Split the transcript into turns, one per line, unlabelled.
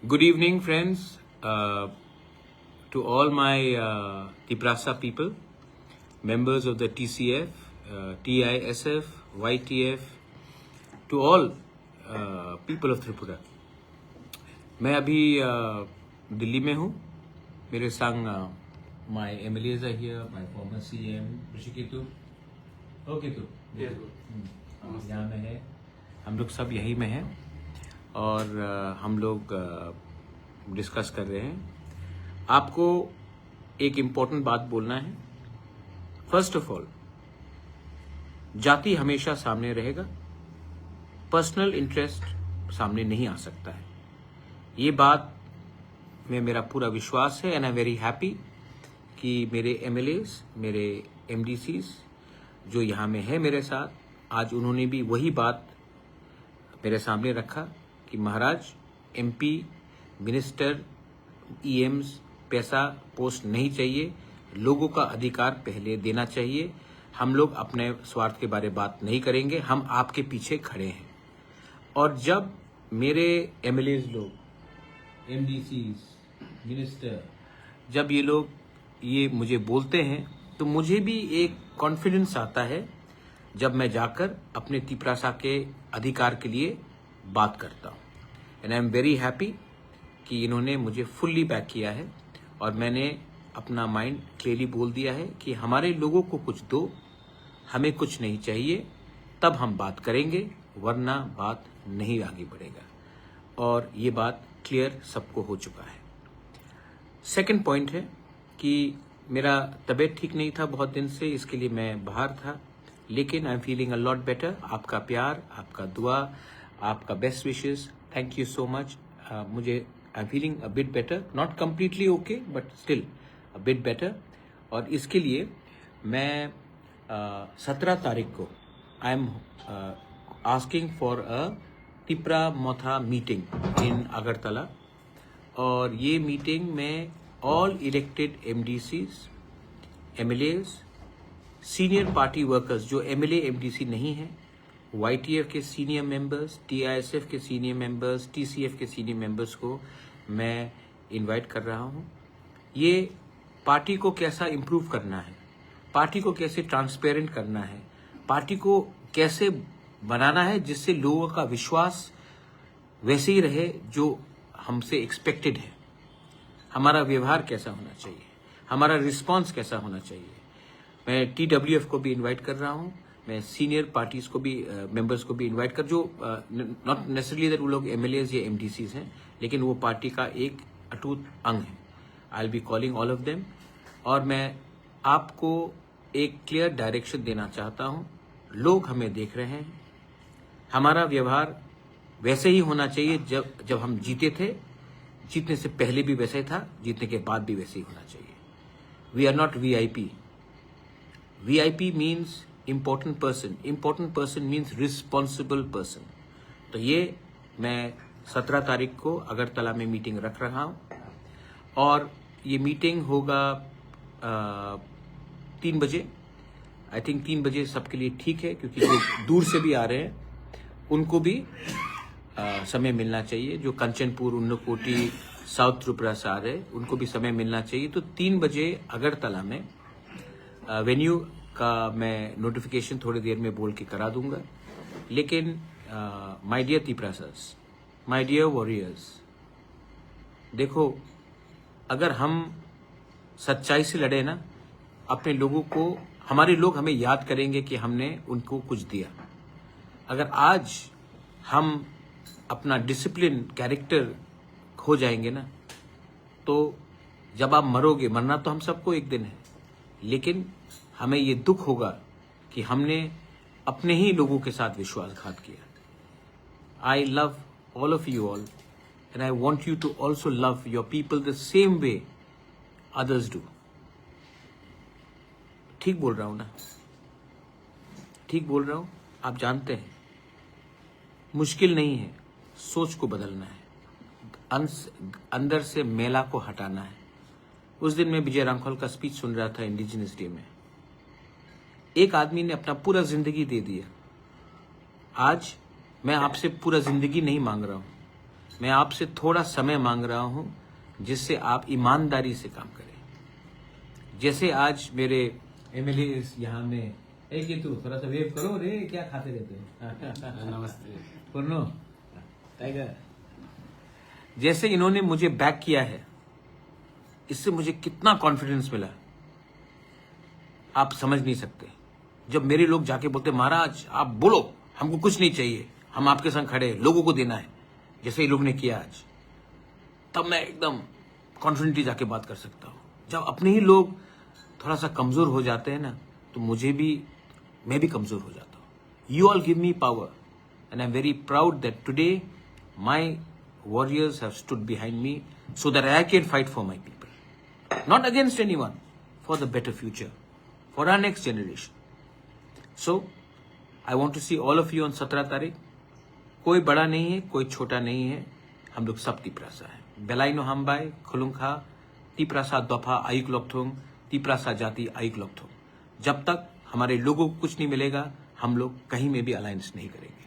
Good evening, friends, to all my Tiprasa people, members of the TCF, TISF, YTF, to all people of Tripura. मैं अभी दिल्ली में हूँ. मेरे संग my MLAs are here, my former CM ऋषिकेतु, ओकेतु, यहाँ में है. हम लोग सब यहीं में हैं और हम लोग डिस्कस कर रहे हैं. आपको एक इम्पोर्टेंट बात बोलना है. फर्स्ट ऑफ ऑल, जाति हमेशा सामने रहेगा, पर्सनल इंटरेस्ट सामने नहीं आ सकता है. ये बात में मेरा पूरा विश्वास है and I am very happy कि मेरे MLAs, मेरे MDCs जो यहाँ में है मेरे साथ, आज उन्होंने भी वही बात मेरे सामने रखा कि महाराज, MP, मिनिस्टर, EMs पैसा पोस्ट नहीं चाहिए, लोगों का अधिकार पहले देना चाहिए. हम लोग अपने स्वार्थ के बारे बात नहीं करेंगे, हम आपके पीछे खड़े हैं. और जब मेरे MLAs लोग, MDCs, मिनिस्टर, जब ये लोग ये मुझे बोलते हैं तो मुझे भी एक कॉन्फिडेंस आता है जब मैं जाकर अपने तिपरासा के अधिकार के लिए बात करता हूँ. And I am very happy कि इन्होंने मुझे फुल्ली बैक किया है और मैंने अपना माइंड क्लियरली बोल दिया है कि हमारे लोगों को कुछ दो, हमें कुछ नहीं चाहिए, तब हम बात करेंगे, वरना बात नहीं आगे बढ़ेगा. और ये बात क्लियर सबको हो चुका है. सेकंड पॉइंट है कि मेरा तबीयत ठीक नहीं था बहुत दिन से, इसके लिए मैं बाहर था, लेकिन I am feeling a lot better. आपका प्यार, आपका दुआ, आपका best wishes, thank you so much. मुझे I am feeling a bit better, not completely okay but still a bit better. और इसके लिए मैं 17 तारीख को I am asking for a Tipra Motha meeting in Agartala. और ये मीटिंग में all elected MDCs, MLAs, senior party workers जो MLA MDC नहीं है, YTF के सीनियर मेंबर्स, TISF के सीनियर मेंबर्स, TCF के सीनियर मेंबर्स को मैं इनवाइट कर रहा हूँ. ये पार्टी को कैसा इम्प्रूव करना है, पार्टी को कैसे ट्रांसपेरेंट करना है, पार्टी को कैसे बनाना है जिससे लोगों का विश्वास वैसे ही रहे जो हमसे एक्सपेक्टेड है. हमारा व्यवहार कैसा होना चाहिए, हमारा रिस्पांस कैसा होना चाहिए. मैं TWF को भी इनवाइट कर रहा हूँ, मैं सीनियर पार्टीज को भी, मेंबर्स को भी इनवाइट कर, जो नॉट नेसेसरली दैट वो लोग MLAs या MDCs हैं, लेकिन वो पार्टी का एक अटूट अंग है. I will be calling all of them. और मैं आपको एक क्लियर डायरेक्शन देना चाहता हूँ. लोग हमें देख रहे हैं, हमारा व्यवहार वैसे ही होना चाहिए जब हम जीते थे. जीतने से पहले भी वैसे ही था, जीतने के बाद भी वैसे ही होना चाहिए. We are not VIP. VIP means important person, important person means responsible person. तो ये मैं 17 तारीख को अगरतला में मीटिंग रख रहा हूँ. और ये मीटिंग होगा 3 बजे. आई थिंक 3 बजे सबके लिए ठीक है, क्योंकि जो दूर से भी आ रहे हैं उनको भी समय मिलना चाहिए. जो कंचनपुर, उन्नकोटी, साउथ त्रिपुरा से आ रहे हैं उनको भी समय मिलना चाहिए. तो 3 बजे अगरतला में वेन्यू का मैं नोटिफिकेशन थोड़ी देर में बोल के करा दूंगा. लेकिन my dear Tiprasas, my dear warriors, देखो, अगर हम सच्चाई से लड़े ना, अपने लोगों को, हमारे लोग हमें याद करेंगे कि हमने उनको कुछ दिया. अगर आज हम अपना डिसिप्लिन, कैरेक्टर खो जाएंगे ना, तो जब आप मरोगे, मरना तो हम सबको एक दिन है, लेकिन हमें ये दुख होगा कि हमने अपने ही लोगों के साथ विश्वासघात किया. I love all of you all and I want you to also love your people the same way others do. ठीक बोल रहा हूं ना? ठीक बोल रहा हूं? आप जानते हैं मुश्किल नहीं है, सोच को बदलना है, अंदर से मेला को हटाना है. उस दिन मैं विजय रामखोल का स्पीच सुन रहा था इंडिजिनस डे में. एक आदमी ने अपना पूरा जिंदगी दे दिया. आज मैं आपसे पूरा जिंदगी नहीं मांग रहा हूं, मैं आपसे थोड़ा समय मांग रहा हूं जिससे आप ईमानदारी से काम करें। जैसे आज मेरे एमएलए यहाँ में, एक ये तू थोड़ा सा वेव करो रे, क्या खाते रहते हो? नमस्ते पूर्णो टाइगर। जैसे इन्होंने मुझे बैक किया है, इससे मुझे कितना कॉन्फिडेंस मिला आप समझ नहीं सकते। जब मेरे लोग जाके बोलते महाराज आप बोलो, हमको कुछ नहीं चाहिए, हम आपके संग खड़े हैं, लोगों को देना है, जैसे ये लोग ने किया आज, तब मैं एकदम कॉन्फिडेंटली जाके बात कर सकता हूँ। जब अपने ही लोग थोड़ा सा कमजोर हो जाते हैं ना, तो मैं भी कमजोर हो जाता हूँ। You all give me power and I am very proud that today my warriors have stood behind me so that I can fight for my people, not against anyone, for the better future, for our next generation. So I want to see all of you on 17 तारीख। कोई बड़ा नहीं है, कोई छोटा नहीं है, हम लोग सब तिप्रासा है। बेलाइनो हमबाई खुलुंखा तिप्रासा दफा आयुक लोकथुंग तिप्रासा जाति आयुक लोकथुंग। जब तक हमारे लोगों को कुछ नहीं मिलेगा, हम लोग कहीं में भी अलायंस नहीं करेंगे।